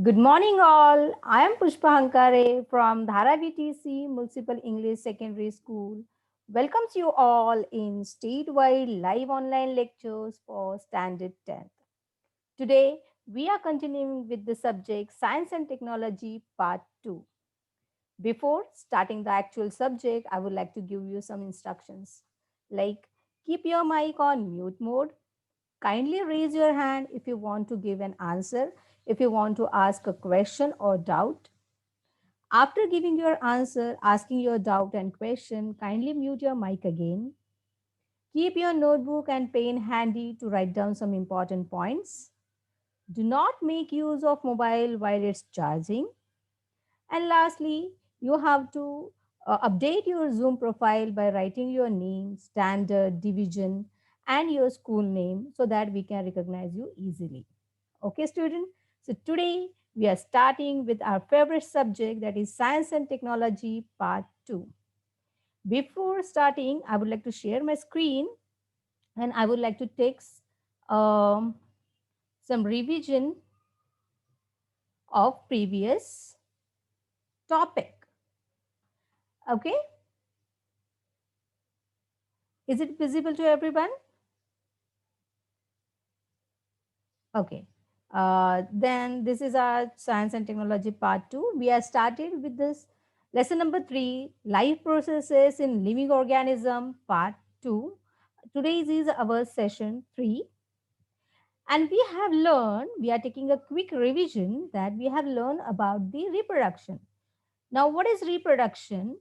Good morning, all. I am Pushpa Hankare from Dhara VTC Municipal English Secondary School. Welcomes you all in statewide live online lectures for Standard 10th. Today, we are continuing with the subject Science and Technology Part 2. Before starting the actual subject, I would like to give you some instructions. Like, keep your mic on mute mode. Kindly raise your hand if you want to give an answer, if you want to ask a question or doubt. After giving your answer, asking your doubt and question, kindly mute your mic again. Keep your notebook and pen handy to write down some important points. Do not make use of mobile while it's charging. And lastly, you have to update your Zoom profile by writing your name, standard, division, and your school name so that we can recognize you easily. Okay, student? So today we are starting with our favorite subject, that is Science and Technology Part 2. Before starting, I would like to share my screen and I would like to take um, some revision of previous topic. Okay, is it visible to everyone? Okay. Then this is our Science and Technology Part 2. We are started with this lesson number 3, Life Processes in Living Organism Part 2. Today is our session 3. And we are taking a quick revision that we have learned about the reproduction. Now, what is reproduction?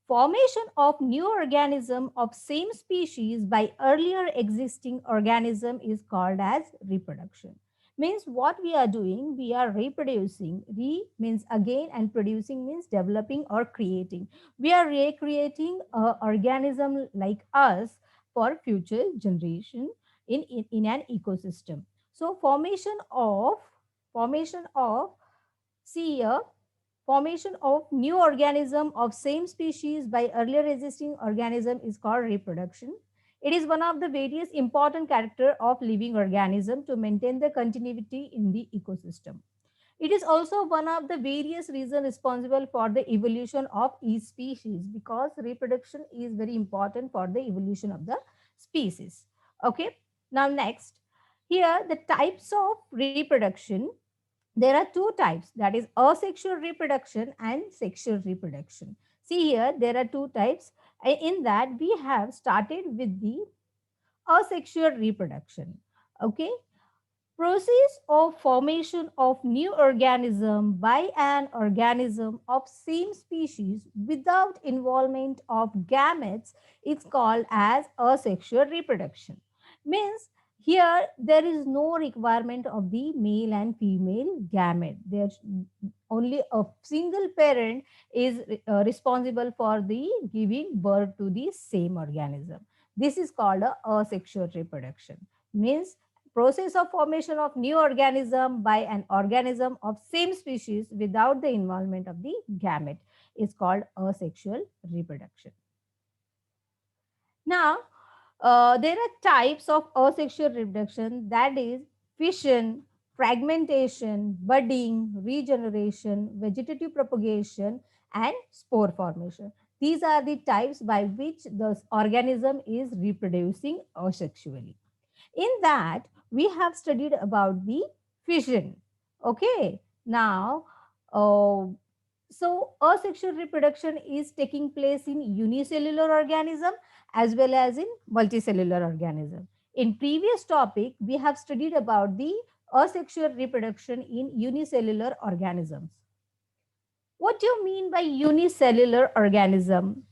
Formation of new organism of same species by earlier existing organism is called as reproduction. Means what we are doing, we are reproducing. Re means again and producing means developing or creating. We are recreating an organism like us for future generation in an ecosystem. So formation of see here, formation of new organism of same species by earlier existing organism is called reproduction. It is one of the various important character of living organism to maintain the continuity in the ecosystem. It is also one of the various reasons responsible for the evolution of each species, because reproduction is very important for the evolution of the species. Okay. Now next, here the types of reproduction. There are two types, that is asexual reproduction and sexual reproduction. See here, there are two types. In that, we have started with the asexual reproduction. Okay, process of formation of new organism by an organism of same species without involvement of gametes is called as asexual reproduction. Means here there is no requirement of the male and female gamete. There's only a single parent is responsible for the giving birth to the same organism. This is called a asexual reproduction. Means process of formation of new organism by an organism of same species without the involvement of the gamete is called asexual reproduction. Now, there are types of asexual reproduction, that is fission, fragmentation, budding, regeneration, vegetative propagation, and spore formation. These are the types by which the organism is reproducing asexually. In that, we have studied about the fission. Okay. Now, uh, so asexual reproduction is taking place in unicellular organism as well as in multicellular organism. In previous topic, we have studied about the asexual reproduction in unicellular organisms. What do you mean by unicellular organism?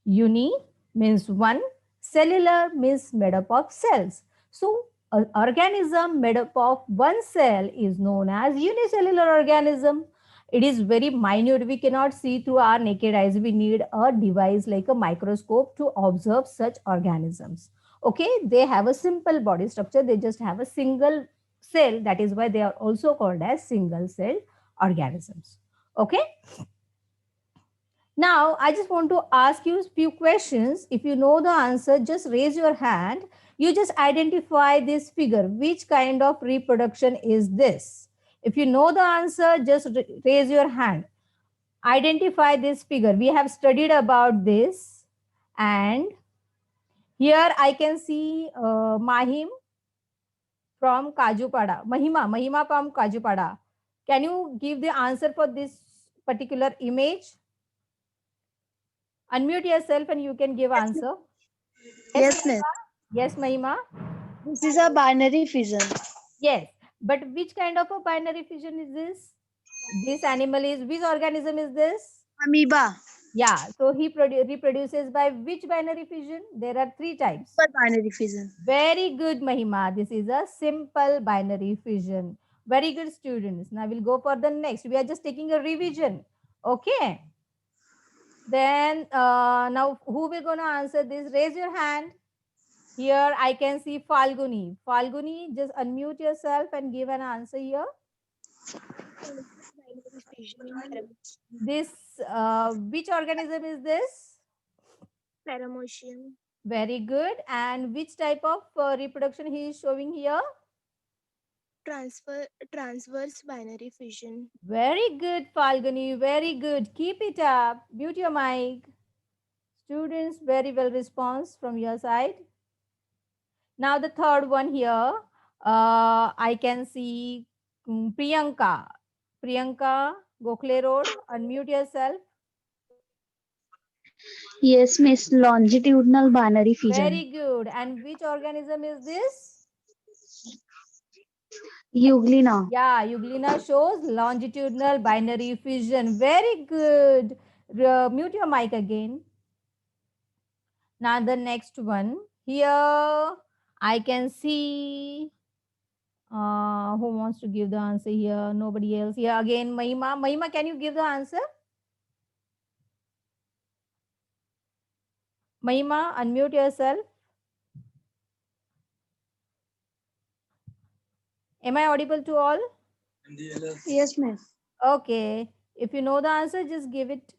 Uni means one, cellular means made up of cells. So, an organism made up of one cell is known as unicellular organism. It is very minute. We cannot see through our naked eyes. We need a device like a microscope to observe such organisms. Okay, they have a simple body structure. They just have a single cell. That is why they are also called as single cell organisms. Okay. Now, I just want to ask you a few questions. If you know the answer, just raise your hand. You just identify this figure. Which kind of reproduction is this? If you know the answer, just raise your hand. Identify this figure. We have studied about this, and here I can see Mahim from Kajupada. Mahima from Kajupada. Can you give the answer for this particular image? Unmute yourself and you can give answer. Yes, Yes, miss. Mahima. Yes, Mahima. This is a binary fission. Yes, but which kind of a binary fission is this? This animal is, which organism is this? Amoeba. Yeah, so he reproduces by which binary fission? There are three types. Super binary fission. Very good, Mahima. This is a simple binary fission. Very good, students. Now we'll go for the next. We are just taking a revision. Okay. Then now who will gonna answer this? Raise your hand. Here I can see Falguni. Falguni, just unmute yourself and give an answer here. This, which organism is this? Paramecium. Very good. And which type of reproduction he is showing here? Transverse binary fission. Very good, Falguni. Very good. Keep it up. Mute your mic. Students, very well response from your side. Now the third one here, I can see Priyanka. Priyanka, Gokhale Road. Unmute yourself. Yes, miss. Longitudinal binary fission. Very good. And which organism is this? Euglena. Yeah, Euglena shows longitudinal binary fission. Very good. Mute your mic again. Now the next one. Here I can see who wants to give the answer here? Nobody else. Here again, Mahima. Mahima, can you give the answer? Mahima, unmute yourself. Am I audible to all? Yes, miss. Okay. If you know the answer, just give it.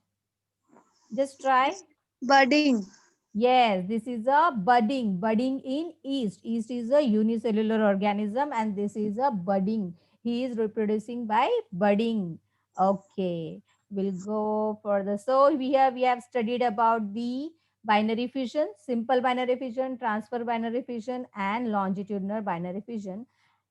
Just try. Budding. Yes, this is a budding. Budding in yeast. Yeast is a unicellular organism and this is a budding. He is reproducing by budding. Okay. We'll go further. So we have studied about the binary fission, simple binary fission, transfer binary fission, and longitudinal binary fission.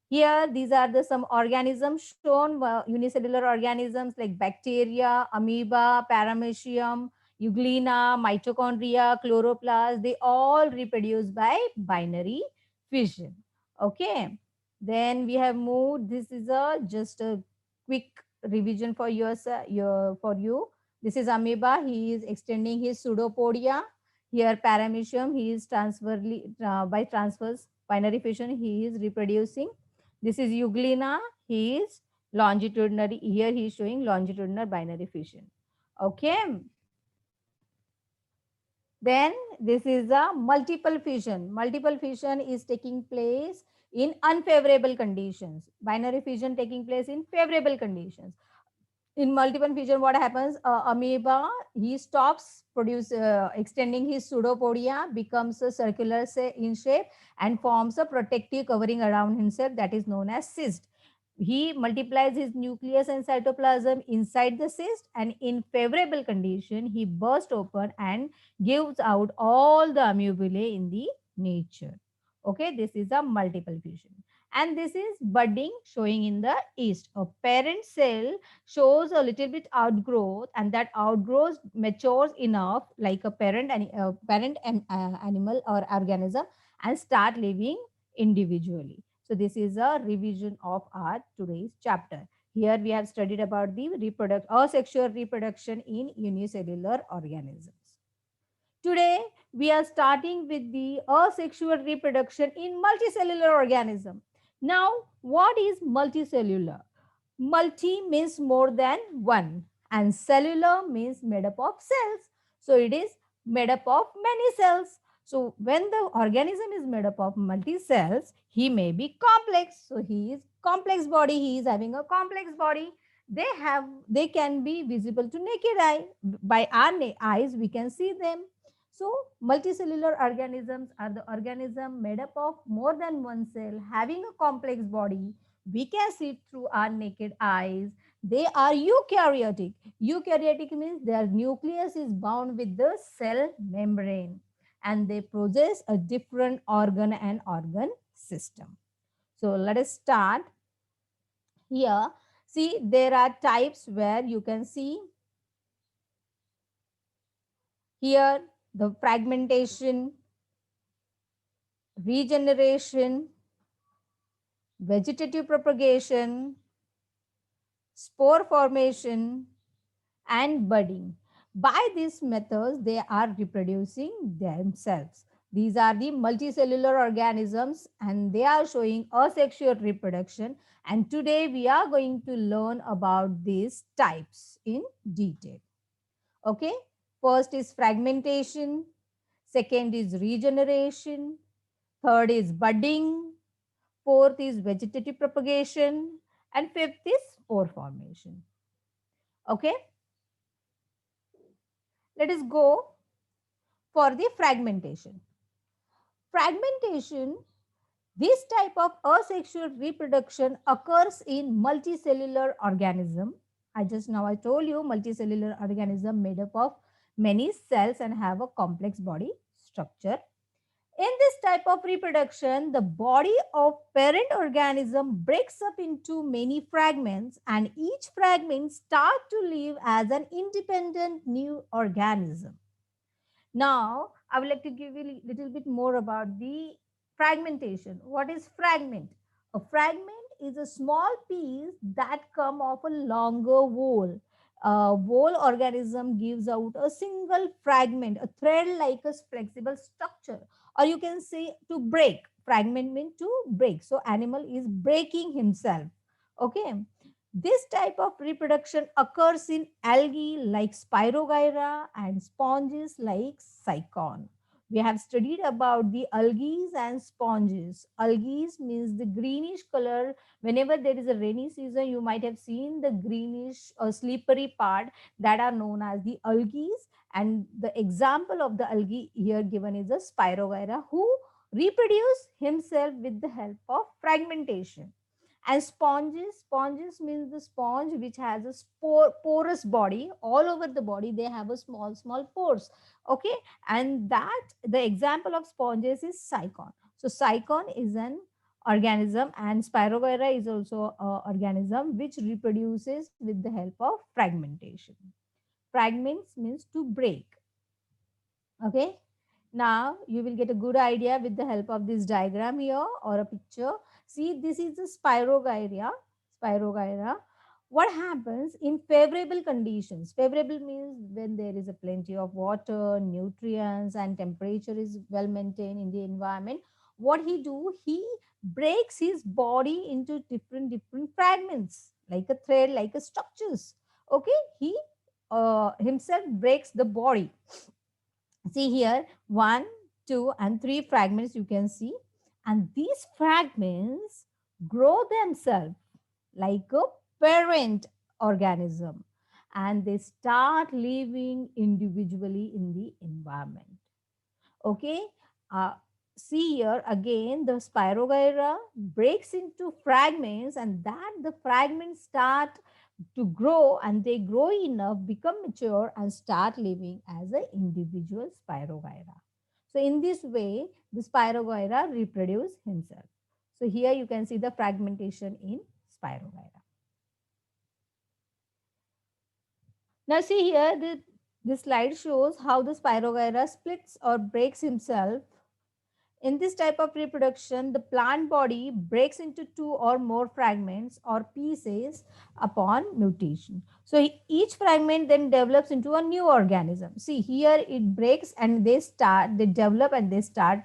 Here, these are the some organisms shown, unicellular organisms like bacteria, amoeba, paramecium, euglena, mitochondria, chloroplast. They all reproduce by binary fission. Okay. Then we have moved. This is a just a quick revision for for you. This is amoeba. He is extending his pseudopodia. Here, paramecium. He is by transverse binary fission. He is reproducing. This is Euglena. He is longitudinary. Here he is showing longitudinal binary fission. Okay. Then this is a multiple fission. Multiple fission is taking place in unfavorable conditions. Binary fission taking place in favorable conditions. In multiple fission, what happens? Amoeba, he stops extending his pseudopodia, becomes a circular in shape and forms a protective covering around himself that is known as cyst. He multiplies his nucleus and cytoplasm inside the cyst, and in favorable condition, he bursts open and gives out all the amoebulae in the nature. Okay, this is a multiple fission. And this is budding showing in the yeast. A parent cell shows a little bit outgrowth, and that outgrowth matures enough like a animal or organism and start living individually. So this is a revision of our today's chapter. Here we have studied about the asexual reproduction in unicellular organisms. Today we are starting with the asexual reproduction in multicellular organism. Now, what is multicellular? Multi means more than one and cellular means made up of cells. So it is made up of many cells. So when the organism is made up of multi cells, he may be complex. So he is complex body. He is having a complex body. They can be visible to naked eye. By our eyes, we can see them. So multicellular organisms are the organism made up of more than one cell having a complex body We can see through our naked eyes. They are eukaryotic. Eukaryotic means their nucleus is bound with the cell membrane and they possess a different organ and organ system. So let us start here. See, there are types where you can see here the fragmentation, regeneration, vegetative propagation, spore formation, and budding. By these methods, they are reproducing themselves. These are the multicellular organisms and they are showing asexual reproduction. And today we are going to learn about these types in detail. Okay, first is fragmentation, second is regeneration, third is budding, fourth is vegetative propagation, and fifth is spore formation. Okay, let us go for the fragmentation. Fragmentation, this type of asexual reproduction occurs in multicellular organism. I told you multicellular organism made up of many cells and have a complex body structure. In this type of reproduction, the body of parent organism breaks up into many fragments and each fragment starts to live as an independent new organism. Now, I would like to give you a little bit more about the fragmentation. What is fragment? A fragment is a small piece that come off a longer whole. A whole organism gives out a single fragment, a thread like a flexible structure. Or you can say to break. Fragment means to break. So animal is breaking himself. Okay. This type of reproduction occurs in algae like Spirogyra and sponges like Cycon. We have studied about the algae and sponges. Algae means the greenish color. Whenever there is a rainy season, you might have seen the greenish or slippery part that are known as the algae. And the example of the algae here given is a Spirogyra who reproduce himself with the help of fragmentation. And sponges means the sponge which has a porous body. All over the body they have a small pores. Okay, and that the example of sponges is Cycon. So Cycon is an organism and Spirogyra is also an organism which reproduces with the help of fragmentation. Fragments means to break. Okay, now you will get a good idea with the help of this diagram here or a picture. See, this is the Spirogyra. Spirogyra. What happens in favorable conditions? Favorable means when there is a plenty of water, nutrients, and temperature is well maintained in the environment. What he do? He breaks his body into different fragments, like a thread, like a structures. Okay, he himself breaks the body. See here, 1, 2, and 3 fragments you can see. And these fragments grow themselves like a parent organism and they start living individually in the environment. Okay, see here again the Spirogyra breaks into fragments and that the fragments start to grow and they grow enough, become mature and start living as an individual Spirogyra. So in this way, the Spirogyra reproduce himself. So here you can see the fragmentation in Spirogyra. Now see here, this slide shows how the Spirogyra splits or breaks himself. In this type of reproduction, the plant body breaks into 2 or more fragments or pieces upon mutation. So each fragment then develops into a new organism. See here it breaks and they develop and they start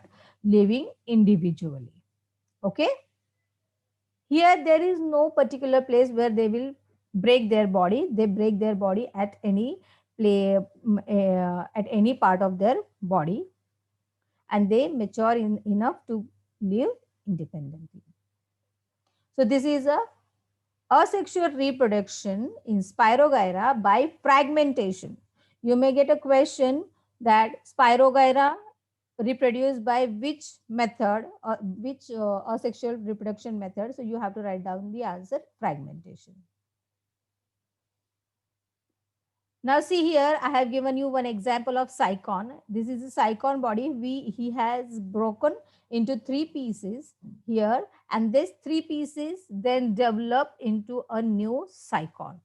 living individually. Okay. Here there is no particular place where they will break their body. They break their body at any at any part of their body and they mature enough to live independently. So this is a asexual reproduction in Spirogyra by fragmentation. You may get a question that Spirogyra reproduce by which method, which asexual reproduction method? So you have to write down the answer, fragmentation. Now see here, I have given you one example of cycon. This is a cycon body. He has broken into 3 pieces here, and these 3 pieces then develop into a new cycon.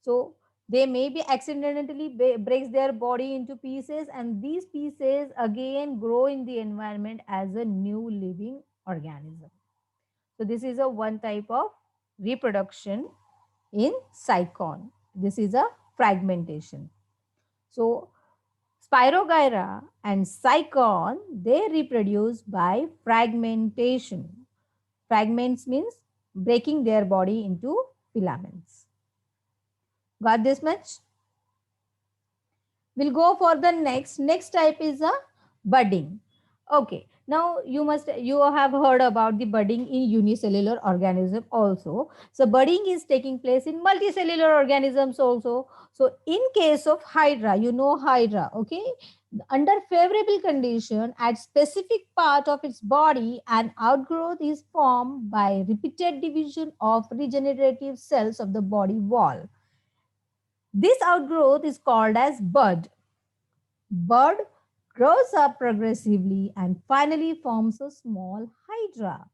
So they may be accidentally breaks their body into pieces, and these pieces again grow in the environment as a new living organism. So this is a one type of reproduction in cycon. This is a fragmentation. So Spirogyra and cycon, they reproduce by fragmentation. Fragments means breaking their body into filaments. Got this much? We'll go for the next type is a budding. Okay, now you have heard about the budding in unicellular organism also. So budding is taking place in multicellular organisms also. So in case of hydra, you know hydra, okay, under favorable condition at specific part of its body, an outgrowth is formed by repeated division of regenerative cells of the body wall. This outgrowth is called as bud. Bud grows up progressively and finally forms a small hydra.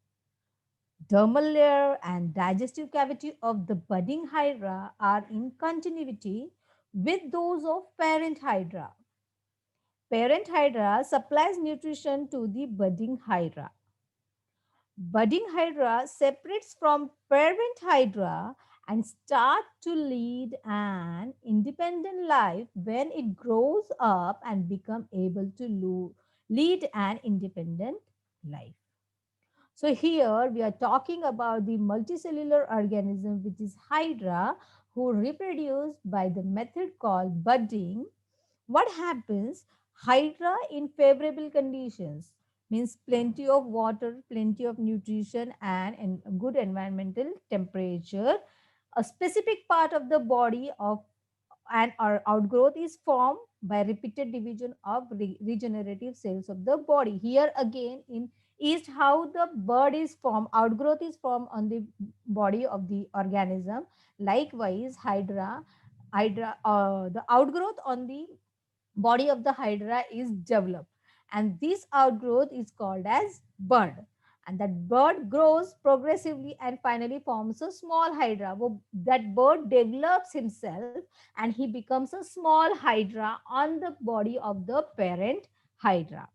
Dermal layer and digestive cavity of the budding hydra are in continuity with those of parent hydra. Parent hydra supplies nutrition to the budding hydra. Budding hydra separates from parent hydra and start to lead an independent life when it grows up and become able to lead an independent life. So here we are talking about the multicellular organism, which is hydra, who reproduce by the method called budding. What happens? Hydra in favorable conditions means plenty of water, plenty of nutrition, and good environmental temperature. A specific part of the body of an outgrowth is formed by repeated division of regenerative cells of the body. Here again in East, how the bud is formed, outgrowth is formed on the body of the organism. Likewise, the outgrowth on the body of the hydra is developed, and this outgrowth is called as bud, and that bud grows progressively and finally forms a small hydra. That bird develops himself and he becomes a small hydra on the body of the parent hydra.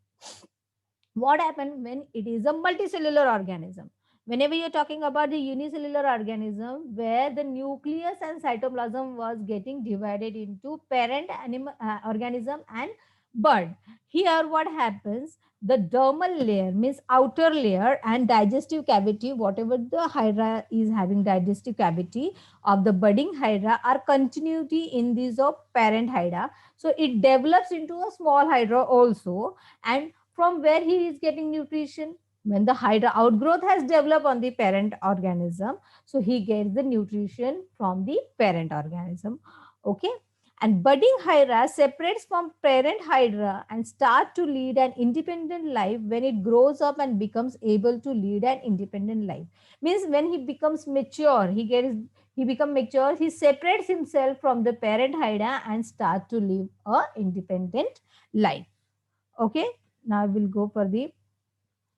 What happens when it is a multicellular organism? Whenever you're talking about the unicellular organism, where the nucleus and cytoplasm was getting divided into parent organism and bud, here what happens? The dermal layer means outer layer and digestive cavity, whatever the hydra is having digestive cavity of the budding hydra, are continuity in this of parent hydra. So it develops into a small hydra also, and from where he is getting nutrition? When the hydra outgrowth has developed on the parent organism, so he gets the nutrition from the parent organism. Okay, and budding hydra separates from parent hydra and start to lead an independent life when it grows up and becomes able to lead an independent life. Means when he becomes mature, he become mature, he separates himself from the parent hydra and start to live a independent life. Okay, now we'll go for the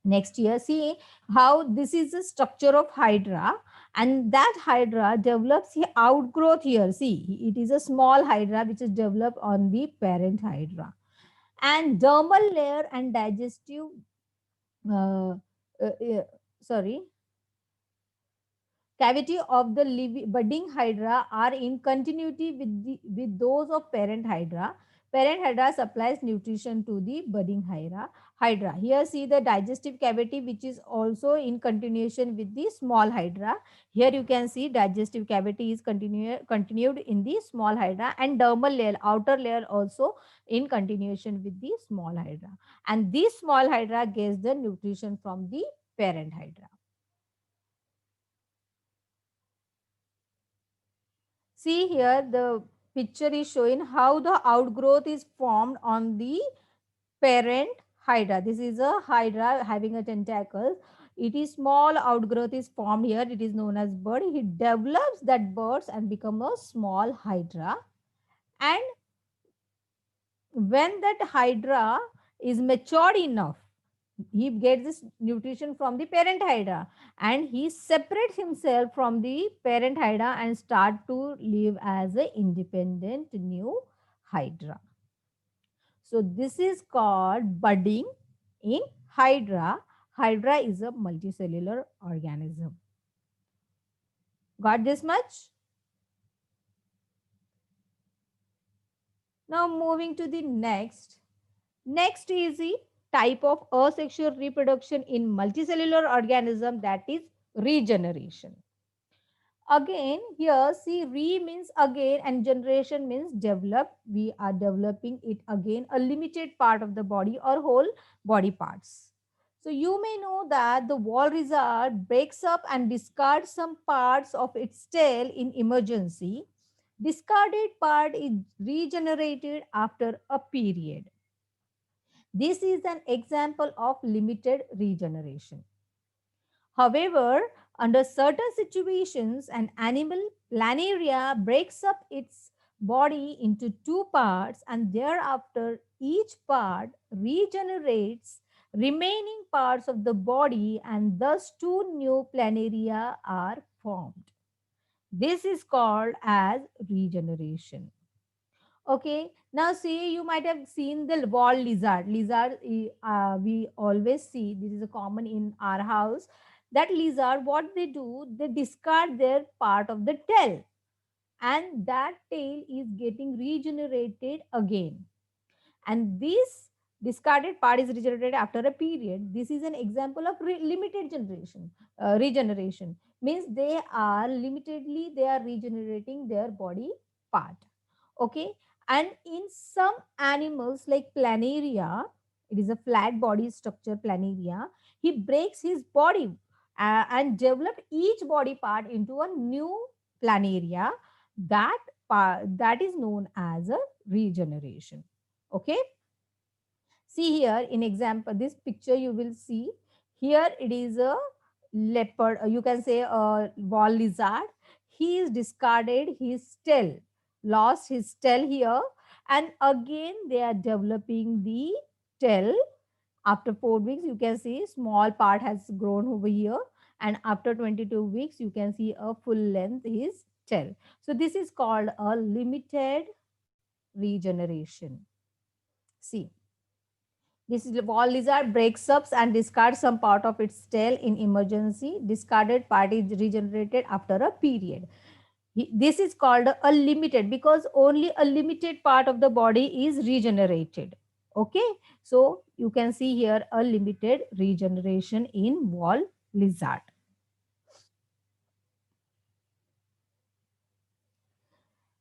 next year. See how this is the structure of hydra, and that hydra develops the outgrowth here. See, it is a small hydra which is developed on the parent hydra, and dermal layer and digestive uh, sorry, cavity of the budding hydra are in continuity with those of parent hydra. Parent hydra supplies nutrition to the budding hydra. Here see the digestive cavity which is also in continuation with the small hydra. Here you can see digestive cavity is continued in the small hydra, and dermal layer, outer layer also in continuation with the small hydra. And this small hydra gets the nutrition from the parent hydra. See here, the picture is showing how the outgrowth is formed on the parent hydra. This is a hydra having a tentacle. It is small outgrowth is formed here. It is known as bud. He develops that buds and become a small hydra. And when that hydra is matured enough, he gets this nutrition from the parent hydra and he separates himself from the parent hydra and start to live as an independent new hydra. So this is called budding in hydra. Hydra is a multicellular organism. Got this much? Now moving to the next. Next is the type of asexual reproduction in multicellular organism, that is regeneration. Again, here see, re means again and generation means develop. We are developing it again, a limited part of the body or whole body parts. So you may know that the wall lizard breaks up and discards some parts of its tail in emergency. Discarded part is regenerated after a period. This is an example of limited regeneration. However, under certain situations, an animal planaria breaks up its body into two parts and thereafter each part regenerates remaining parts of the body and thus two new planaria are formed. This is called as regeneration. Okay, now see, you might have seen the wall lizard. We always see, this is a common in our house. That lizard, what they do, they discard their part of the tail and that tail is getting regenerated again. And this discarded part is regenerated after a period. This is an example of limited regeneration. Means they are limitedly, they are regenerating their body part. Okay, and in some animals like planaria, it is a flat body structure, planaria, he breaks his body and develop each body part into a new planaria. That part, that is known as a regeneration. Okay, see here in example, this picture you will see here, it is a leopard, you can say a wall lizard. He is discarded his tail, lost his tail here, and again they are developing the tail. After 4 weeks you can see small part has grown over here, and after 22 weeks you can see a full length is tail. So this is called a limited regeneration. See, this wall lizard breaks up and discards some part of its tail in emergency. Discarded part is regenerated after a period. This is called a limited because only a limited part of the body is regenerated. Okay, so you can see here a limited regeneration in wall lizard.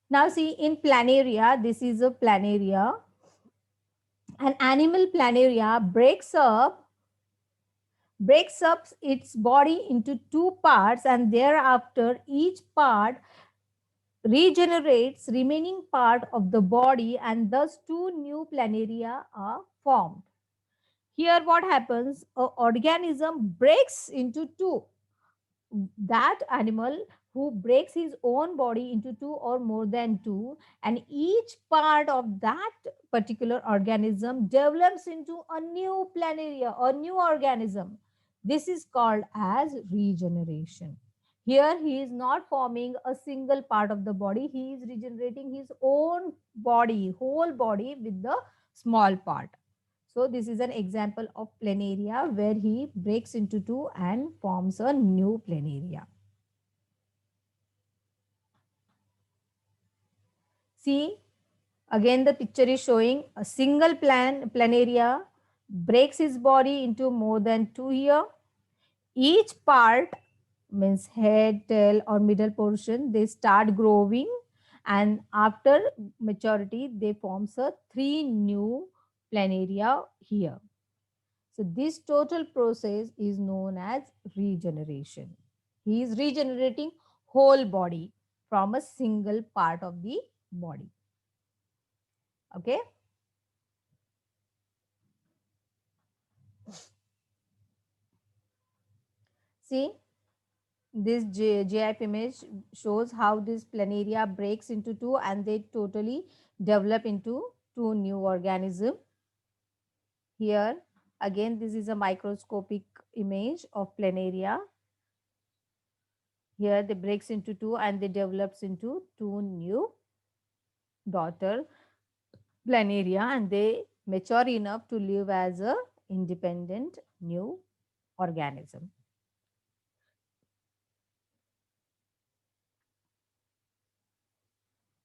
Now see, in planaria, this is a planaria. An animal planaria breaks up its body into two parts and thereafter each part regenerates remaining part of the body and thus two new planaria are formed. Here what happens, an organism breaks into two. That animal who breaks his own body into two or more than two, and each part of that particular organism develops into a new planaria or new organism. This is called as regeneration. Here he is not forming a single part of the body, he is regenerating his own body, whole body with the small part. So this is an example of planaria where he breaks into two and forms a new planaria. See, again the picture is showing a single planaria breaks his body into more than two here. Each part means head, tail or middle portion, they start growing and after maturity they forms a three new planaria here. So this total process is known as regeneration. He is regenerating whole body from a single part of the body. Okay. See, this GIF image shows how this planaria breaks into two and they totally develop into two new organisms. Here again, this is a microscopic image of planaria. Here they breaks into two and they develops into two new daughter planaria and they mature enough to live as a independent new organism.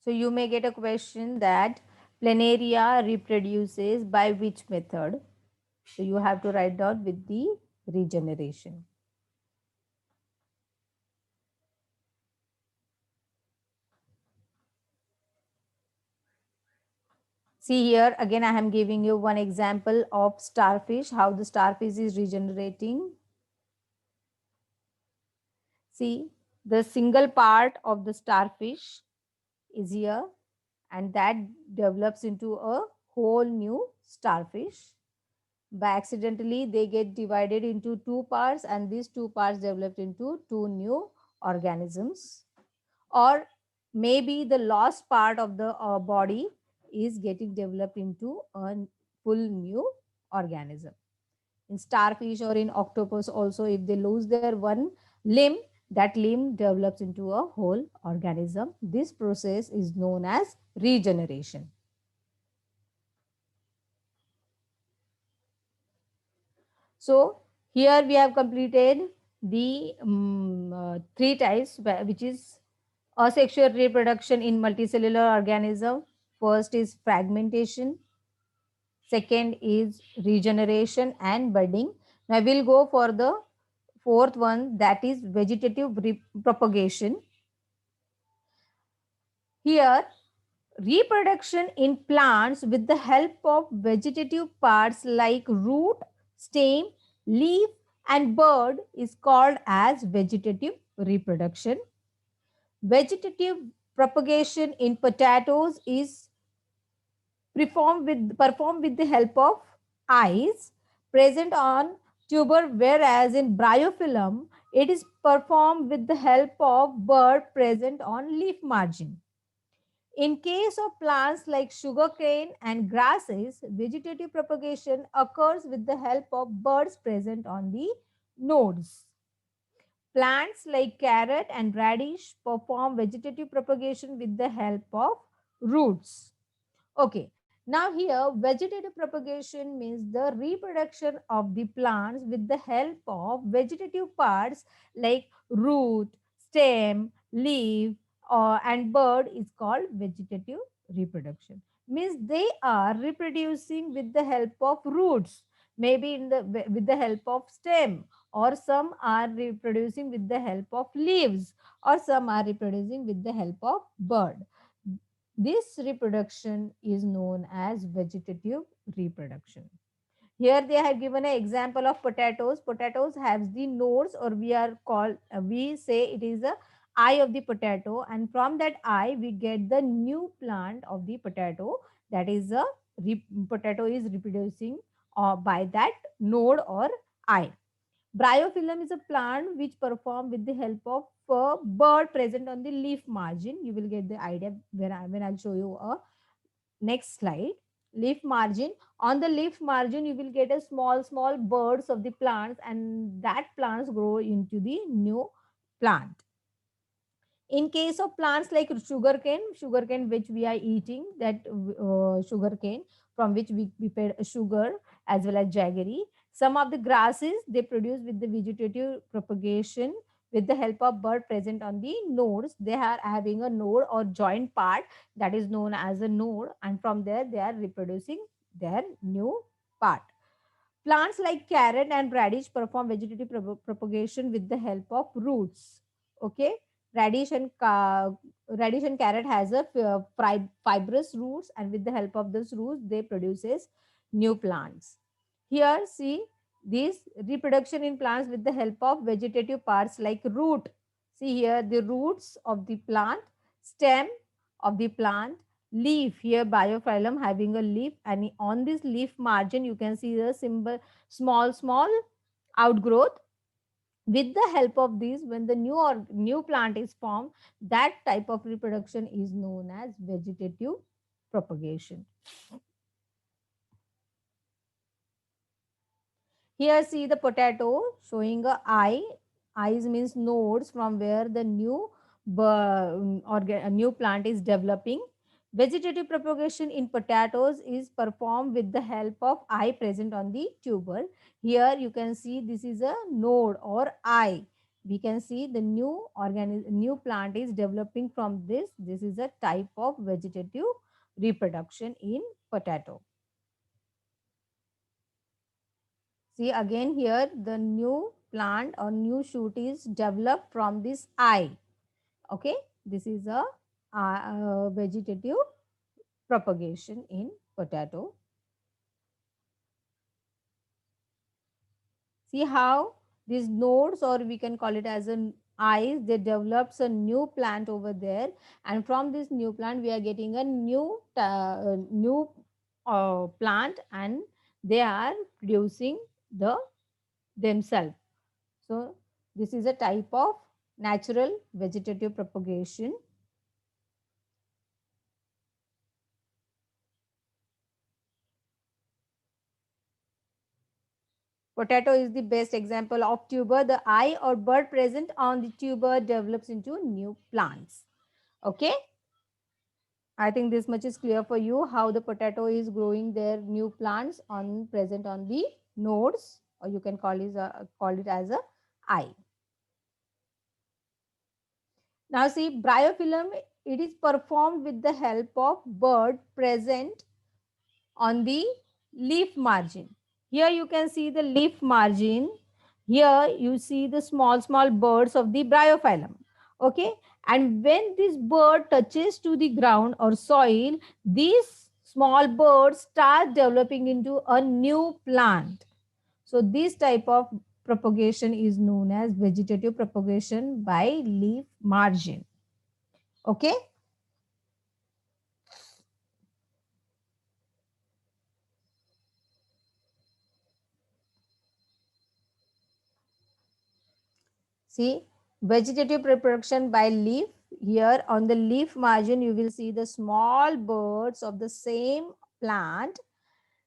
So you may get a question that planaria reproduces by which method? So you have to write down with the regeneration. See here again I am giving you one example of starfish, how the starfish is regenerating. See, the single part of the starfish is here and that develops into a whole new starfish. By accidentally they get divided into two parts and these two parts developed into two new organisms, or maybe the lost part of the body is getting developed into a full new organism. In starfish or in octopus also, if they lose their one limb, that limb develops into a whole organism. This process is known as regeneration. So here we have completed the three types, which is asexual reproduction in multicellular organism. First is fragmentation. Second is regeneration and budding. Now we'll go for the fourth one, that is vegetative propagation. Here, reproduction in plants with the help of vegetative parts like root, stem, leaf and bud is called as vegetative reproduction. Vegetative propagation in potatoes is performed with the help of eyes present on tuber, whereas in bryophyllum it is performed with the help of bud present on leaf margin. In case of plants like sugarcane and grasses, vegetative propagation occurs with the help of buds present on the nodes. Plants like carrot and radish perform vegetative propagation with the help of roots. Okay, now here vegetative propagation means the reproduction of the plants with the help of vegetative parts like root, stem, leaf and bud is called vegetative reproduction. Means they are reproducing with the help of roots, maybe with the help of stem, or some are reproducing with the help of leaves, or some are reproducing with the help of bud. This reproduction is known as vegetative reproduction. Here they have given an example of potatoes. Potatoes have the nodes, or we say it is a eye of the potato, and from that eye we get the new plant of the potato. That is a potato is reproducing by that node or eye. Bryophyllum is a plant which perform with the help of a bud present on the leaf margin. You will get the idea when I'll show you a next slide. Leaf margin. On the leaf margin, you will get a small buds of the plants, and that plants grow into the new plant. In case of plants like sugarcane which we are eating, that sugarcane from which we prepare sugar as well as jaggery. Some of the grasses they produce with the vegetative propagation with the help of bud present on the nodes. They are having a node or joint part that is known as a node, and from there they are reproducing their new part. Plants like carrot and radish perform vegetative propagation with the help of roots. Okay, radish and carrot has a fibrous roots, and with the help of those roots they produces new plants. Here see this reproduction in plants with the help of vegetative parts like root. See here the roots of the plant, stem of the plant, leaf. Here biophyllum having a leaf, and on this leaf margin you can see the symbol small outgrowth. With the help of these, when the new plant is formed, that type of reproduction is known as vegetative propagation. Here see the potato showing a eye. Eyes means nodes from where the a new plant is developing. Vegetative propagation in potatoes is performed with the help of eye present on the tuber. Here you can see this is a node or eye. We can see the new plant is developing from this. This is a type of vegetative reproduction in potato. See again here the new plant or new shoot is developed from this eye. Okay, this is a vegetative propagation in potato. See how these nodes, or we can call it as an eyes, they develops a new plant over there, and from this new plant we are getting a new plant, and they are producing themselves. So this is a type of natural vegetative propagation. Potato is the best example of tuber. The eye or bud present on the tuber develops into new plants. Okay. I think this much is clear for you how the potato is growing their new plants on present on the nodes, or you can call it as a eye. Now see bryophyllum, it is performed with the help of bud present on the leaf margin. Here you can see the leaf margin. Here you see the small birds of the bryophyllum. Okay, and when this bird touches to the ground or soil, these small birds start developing into a new plant. So this type of propagation is known as vegetative propagation by leaf margin. Okay. See, vegetative reproduction by leaf. Here on the leaf margin, you will see the small birds of the same plant.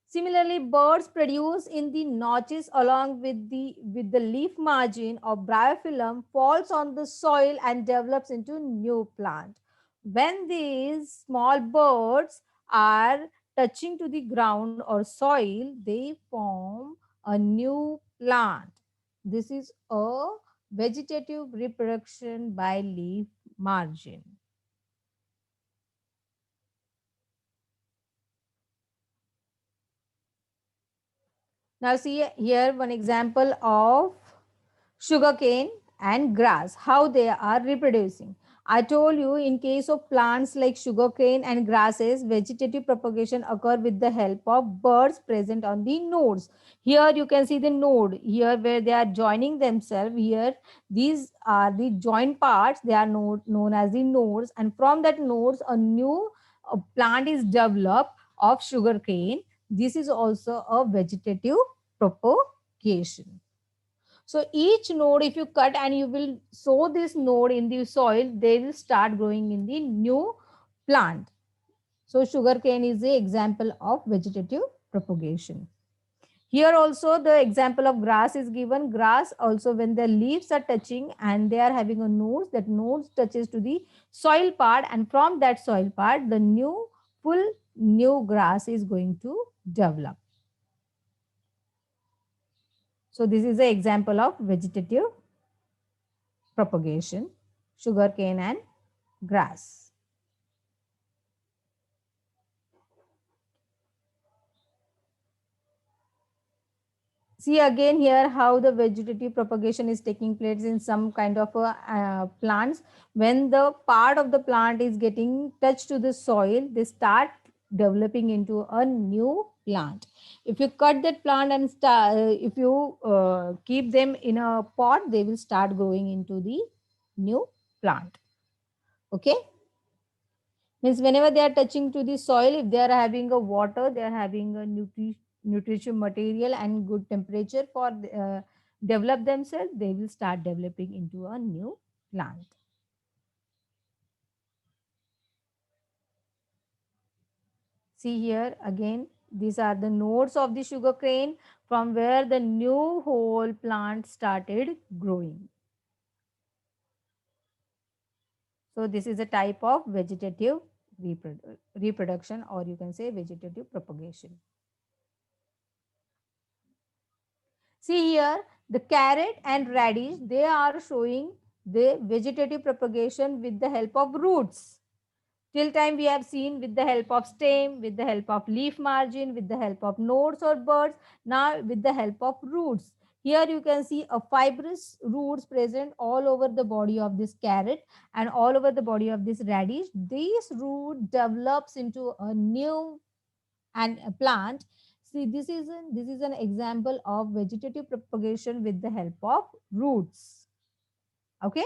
Similarly, birds produce in the notches along with the leaf margin of bryophyllum falls on the soil and develops into new plant. When these small birds are touching to the ground or soil, they form a new plant. This is a vegetative reproduction by leaf margin. Now see here one example of sugarcane and grass, how they are reproducing. I told you in case of plants like sugarcane and grasses, vegetative propagation occur with the help of birds present on the nodes. Here you can see the node here where they are joining themselves. Here these are the joint parts. They are known as the nodes, and from that nodes a new plant is developed of sugarcane. This is also a vegetative propagation. So each node, if you cut and you will sow this node in the soil, they will start growing in the new plant. So sugarcane is the example of vegetative propagation. Here also the example of grass is given. Grass also, when the leaves are touching and they are having a node, that node touches to the soil part, and from that soil part the full new grass is going to develop. So this is the example of vegetative propagation, sugarcane and grass. See again here how the vegetative propagation is taking place in some kind of plants. When the part of the plant is getting touched to the soil, they start developing into a new plant. If you cut that plant and if you keep them in a pot, they will start growing into the new plant. Okay. Means whenever they are touching to the soil, if they are having a water, they are having a nutrition material and good temperature for develop themselves, they will start developing into a new plant. See here again, these are the nodes of the sugar cane from where the new whole plant started growing. So this is a type of vegetative reproduction, or you can say vegetative propagation. See here, the carrot and radish, they are showing the vegetative propagation with the help of roots. Till time we have seen with the help of stem, with the help of leaf margin, with the help of nodes or buds, now with the help of roots. Here you can see a fibrous roots present all over the body of this carrot and all over the body of this radish. This root develops into a new and a plant. See, this is an example of vegetative propagation with the help of roots. Okay.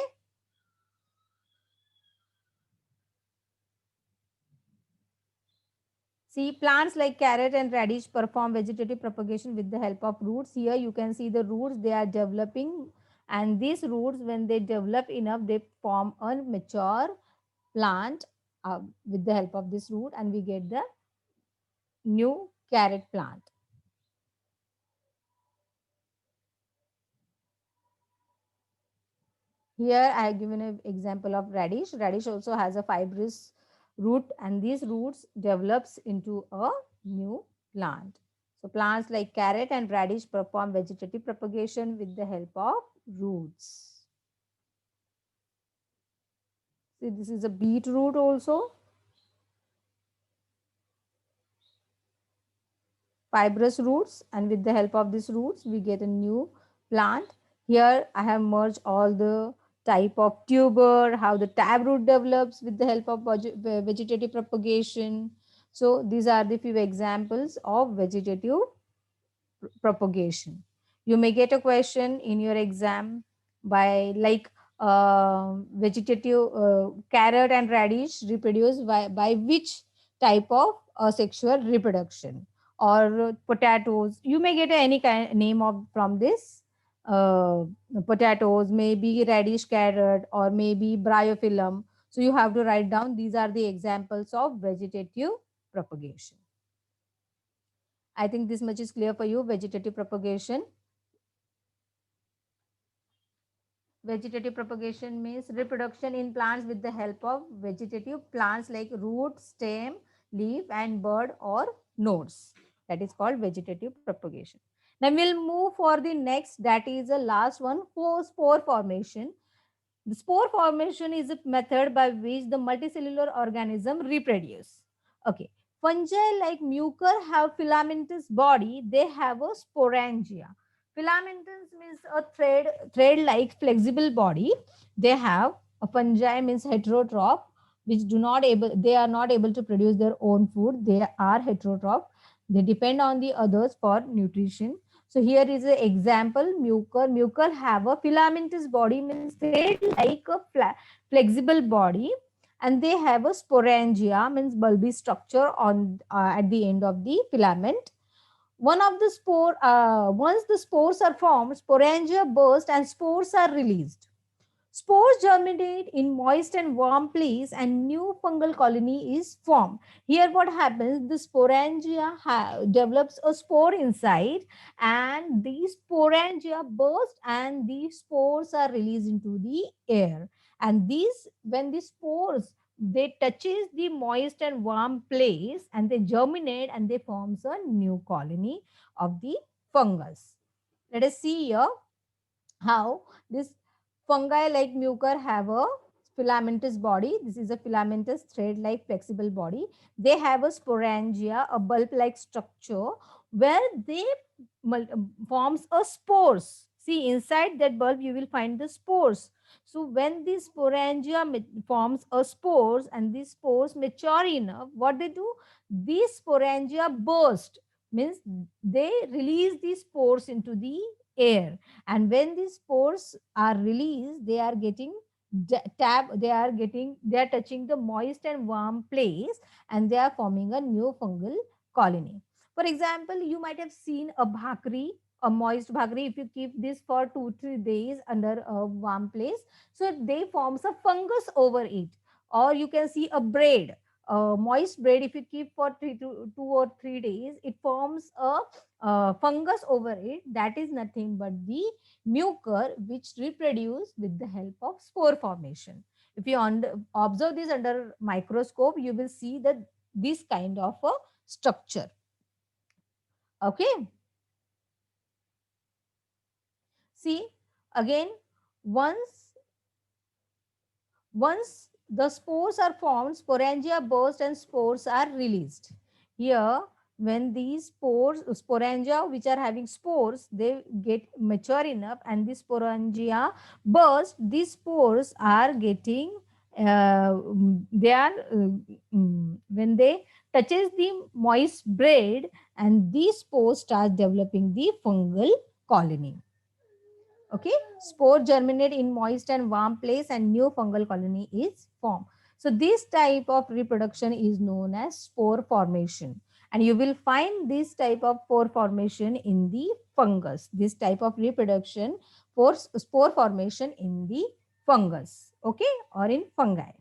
See, plants like carrot and radish perform vegetative propagation with the help of roots. Here you can see the roots, they are developing, and these roots, when they develop enough, they form a mature plant with the help of this root, and we get the new carrot plant. Here I have given an example of radish. Radish also has a fibrous root, and these roots develops into a new plant. So plants like carrot and radish perform vegetative propagation with the help of roots. See, this is a beetroot also. Fibrous roots, and with the help of these roots we get a new plant. Here I have merged all the type of tuber, how the taproot develops with the help of vegetative propagation. So these are the few examples of vegetative propagation. You may get a question in your exam by like vegetative carrot and radish reproduce by which type of sexual reproduction, or potatoes. You may get any kind name of from this potatoes, maybe radish carrot, or maybe bryophyllum. So you have to write down these are the examples of vegetative propagation. I think this much is clear for you. Vegetative propagation. Vegetative propagation means reproduction in plants with the help of vegetative plants like root, stem, leaf, and bud or nodes. That is called vegetative propagation. Now we'll move for the next, that is the last one, for spore formation. The spore formation is a method by which the multicellular organism reproduce. Okay. Fungi like mucor have filamentous body. They have a sporangia. Filamentous means a thread-like flexible body. They have a fungi means heterotroph, which they are not able to produce their own food. They are heterotroph. They depend on the others for nutrition. So here is an example, mucor. Mucor have a filamentous body, means they like a flexible body, and they have a sporangia, means bulby structure on at the end of the filament. Once the spores are formed, sporangia burst and spores are released. Spores germinate in moist and warm place and new fungal colony is formed. Here what happens, the sporangia develops a spore inside, and these sporangia burst and these spores are released into the air. And these, when the spores, they touches the moist and warm place and they germinate and they forms a new colony of the fungus. Let us see here how this fungi like mucor have a filamentous body. This is a filamentous thread-like flexible body. They have a sporangia, a bulb-like structure where they forms a spores. See, inside that bulb you will find the spores. So when this sporangia forms a spores and these spores mature enough, what they do? These sporangia burst, means they release these spores into the air, and when these spores are released, they are getting they are touching the moist and warm place, and they are forming a new fungal colony. For example, you might have seen a bhakri a moist bhakri, if you keep this for 2-3 days under a warm place, so they forms a fungus over it. Or you can see a bread, moist bread, if you keep for 2 or 3 days, it forms a fungus over it. That is nothing but the mucor, which reproduce with the help of spore formation. If you observe this under microscope, you will see that this kind of a structure. Okay. See, again, once the spores are formed, sporangia burst and spores are released. Here, when these sporangia which are having spores, they get mature enough and the sporangia burst, these spores are getting, they are, when they touches the moist bread, and these spores start developing the fungal colony. Okay, spore germinate in moist and warm place and new fungal colony is formed. So this type of reproduction is known as spore formation, and you will find this type of spore formation in the fungus, this type of reproduction for spore formation in the fungus, okay, or in fungi.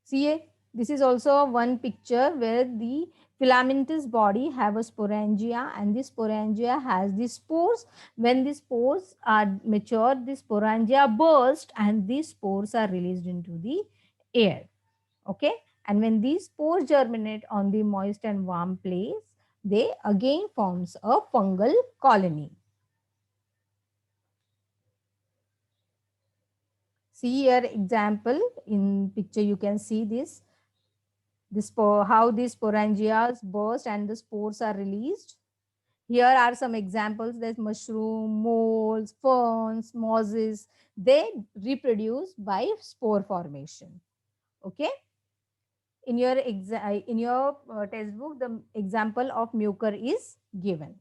See, this is also one picture where the filamentous body have a sporangia, and this sporangia has the spores. When the spores are mature, the sporangia burst and these spores are released into the air. Okay, and when these spores germinate on the moist and warm place, they again forms a fungal colony. See here example in picture, you can see this how these sporangias burst and the spores are released. Here are some examples. There's mushroom, moles, ferns, mosses. They reproduce by spore formation. Okay. In your textbook, the example of mucor is given.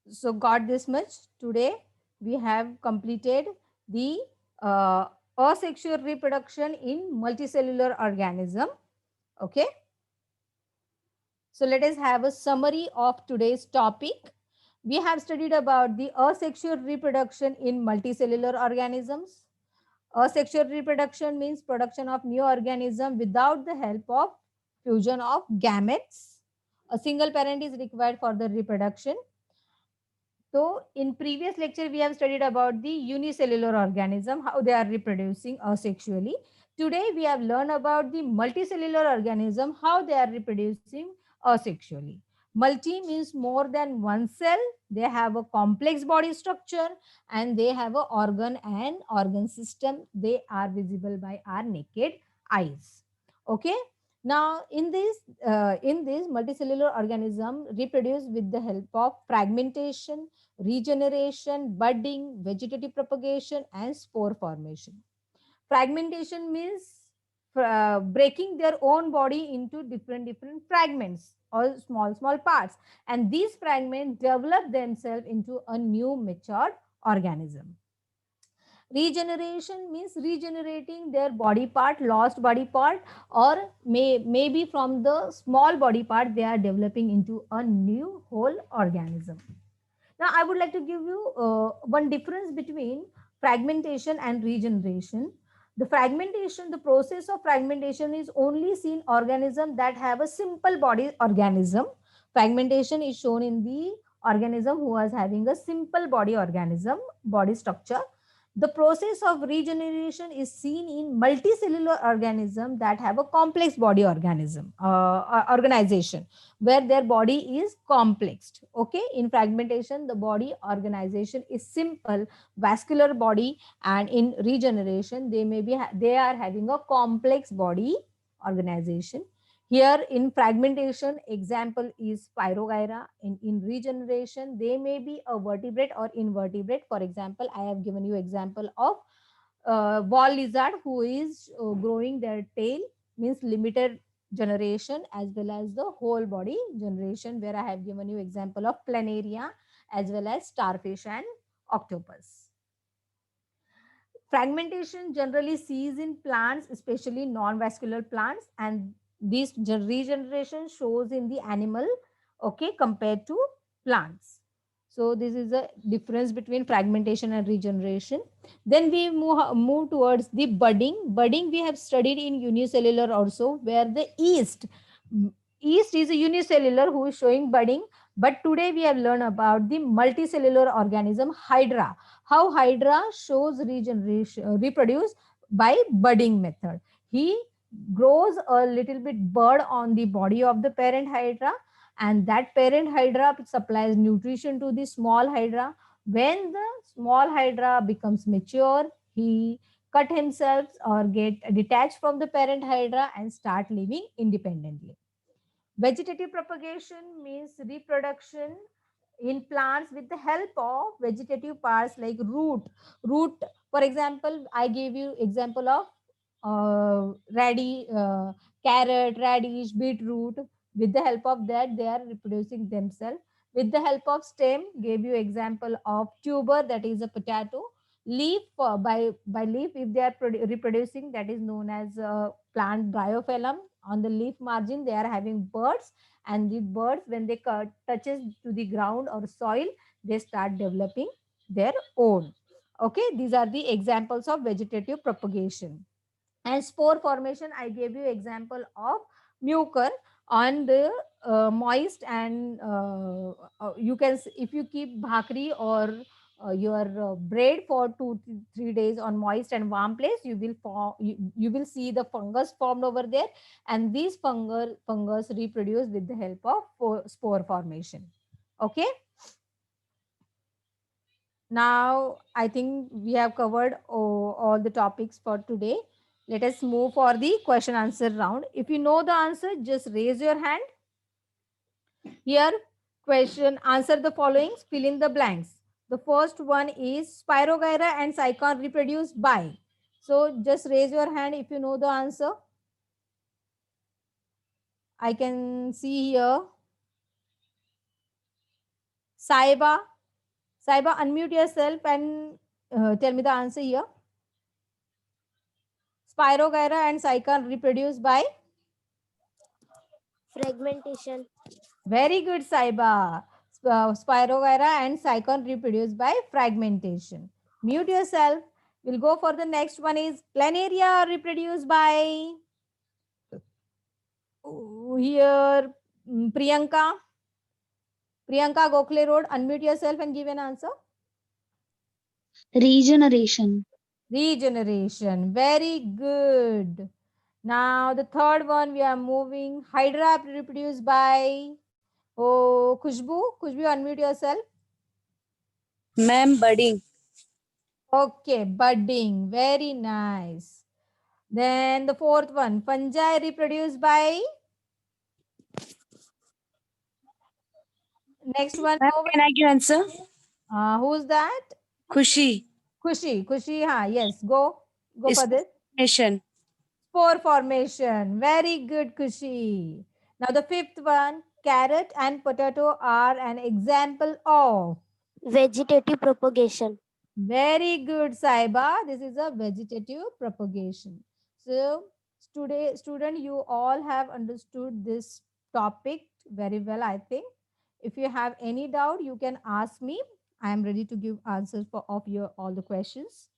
So got this much. Today we have completed the asexual reproduction in multicellular organism. Okay. So let us have a summary of today's topic. We have studied about the asexual reproduction in multicellular organisms. Asexual reproduction means production of new organism without the help of fusion of gametes. A single parent is required for the reproduction. So in previous lecture, we have studied about the unicellular organism, how they are reproducing asexually. Today, we have learned about the multicellular organism, how they are reproducing asexually. Multi means more than one cell. They have a complex body structure and they have an organ and organ system. They are visible by our naked eyes. Okay. Now, in this multicellular organism reproduce with the help of fragmentation, regeneration, budding, vegetative propagation, and spore formation. Fragmentation means breaking their own body into different fragments or small parts, and these fragments develop themselves into a new matured organism. Regeneration means regenerating their body part, lost body part, or maybe from the small body part they are developing into a new whole organism. Now, I would like to give you one difference between fragmentation and regeneration. The process of fragmentation is only seen organism that have a simple body organism. Fragmentation is shown in the organism who is having a simple body structure. The process of regeneration is seen in multicellular organism that have a complex body organization, where their body is complexed. Okay, in fragmentation, the body organization is simple, vascular body, and in regeneration, they are having a complex body organization. Here in fragmentation, example is Spirogyra. In regeneration, they may be a vertebrate or invertebrate. For example, I have given you example of wall lizard who is growing their tail, means limited generation, as well as the whole body generation, where I have given you example of planaria as well as starfish and octopus. Fragmentation generally sees in plants, especially non-vascular plants, and this regeneration shows in the animal, okay, compared to plants. So this is a difference between fragmentation and regeneration. Then we move towards the budding. Budding we have studied in unicellular also, where the yeast is a unicellular who is showing budding. But today we have learned about the multicellular organism Hydra, how Hydra shows regeneration, reproduce by budding method. He grows a little bit bud on the body of the parent Hydra, and that parent Hydra supplies nutrition to the small Hydra. When the small Hydra becomes mature, he cut himself or get detached from the parent Hydra and start living independently. Vegetative propagation means reproduction in plants with the help of vegetative parts like root. For example, I gave you example of carrot, radish, beetroot. With the help of that, they are reproducing themselves. With the help of stem, gave you example of tuber, that is a potato. Leaf, by leaf, if they are reproducing, that is known as plant bryophyllum. On the leaf margin, they are having birds, and the birds, when they touches to the ground or soil, they start developing their own. Okay, these are the examples of vegetative propagation. And spore formation, I gave you example of mucor on the moist and you can if you keep bhakri or your bread for 2 3 days on moist and warm place, you will you will see the fungus formed over there, and these fungus reproduce with the help of spore formation. Okay, now I think we have covered all the topics for today. Let us move for the question answer round. If you know the answer, just raise your hand. Here, question, answer the following, fill in the blanks. The first one is Spirogyra and Cycon reproduced by. So just raise your hand if you know the answer. I can see here. Saiba. Saiba, unmute yourself and tell me the answer here. Spirogyra and Cycon reproduced by? Fragmentation. Very good, Saiba. Spirogyra and Cycon reproduced by fragmentation. Mute yourself. We'll go for the next one is planaria reproduced by here Priyanka. Priyanka Gokhale Road. Unmute yourself and give an answer. Regeneration. Regeneration. Very good. Now the third one we are moving. Hydra reproduced by Khushbu. Khushbu, unmute yourself. Ma'am, budding. Okay, budding. Very nice. Then the fourth one, fungi reproduced by? Next one. Ma'am, can I give answer? Who's that? Khushi. Kushi. Kushi, yes. Go for this. Formation. Spore formation. Very good, Kushi. Now the fifth one, carrot and potato are an example of? Vegetative propagation. Very good, Saiba. This is a vegetative propagation. So today, student, you all have understood this topic very well, I think. If you have any doubt, you can ask me. I am ready to give answers for of your all the questions.